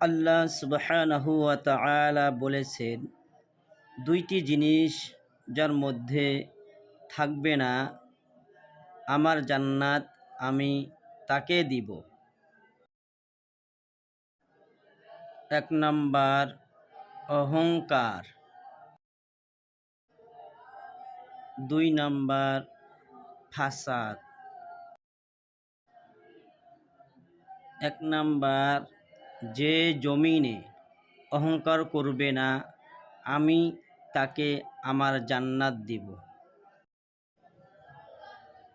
আল্লাহ সুবহানাহু ওয়া তাআলা বলেছেন, দুইটি জিনিস যার মধ্যে থাকবে না আমার জান্নাত আমি তাকে দিব। এক নাম্বার অহংকার, দুই নাম্বার ফাসাদ। এক নাম্বার, যে জমিনে অহংকার করবে না আমি তাকে আমার জান্নাত দিব।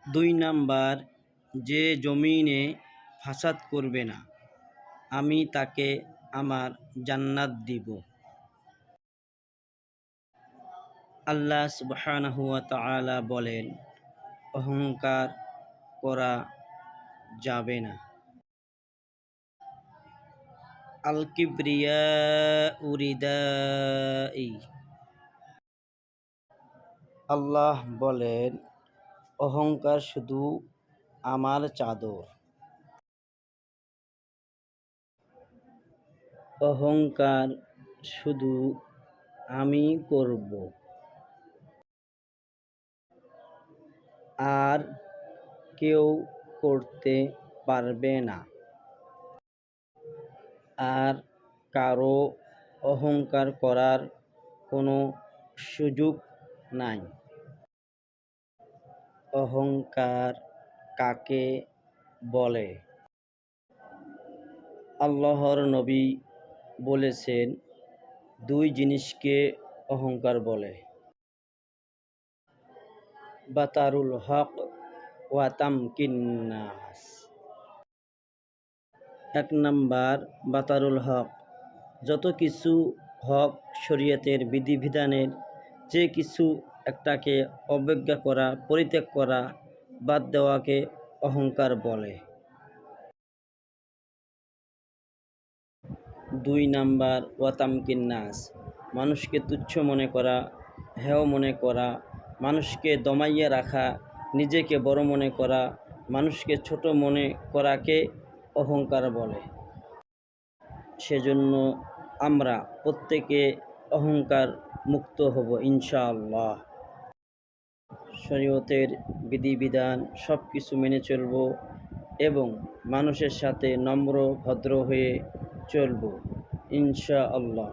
দুই নাম্বার, যে জমিনে ফাসাদ করবে না আমি তাকে আমার জান্নাত দিব। আল্লাহ সুবহানাহু ওয়া তাআলা বলেন, অহংকার করা যাবে না। আল কিবরিয়াউ রিদাই। আল্লাহ বলেন, অহংকার শুধু আমার চাদর। অহংকার শুধু আমি করব, আর কেউ করতে পারবে না। আর কারো অহংকার করার কোনো সুযোগ নাই। অহংকার কাকে বলে? আল্লাহর নবী বলেছেন, দুই জিনিসকে অহংকার বলে, বাতারুল হক ওয়া তামকিন নাস। এক নাম্বার বাতারুল হক, যত কিছু হক শরীয়তের বিধিবিধানের যে কিছু একটাকে অবজ্ঞা করা, পরিত্যাগ করা, বাদ দেওয়াকে অহংকার বলে। দুই নাম্বার ওয়া তামকিন নাস, মানুষকে তুচ্ছ মনে করা, হেয় মনে করা, মানুষকে দমাইয়া রাখা, নিজেকে বড় মনে করা, মানুষকে ছোট মনে করাকে অহংকার বলে। সেজন্য আমরা প্রত্যেকে অহংকার মুক্ত হব ইনশাআল্লাহ। শরীয়তের বিধিবিধান সব কিছু মেনে চলব এবং মানুষের সাথে নম্র ভদ্র হয়ে চলব ইনশাআল্লাহ।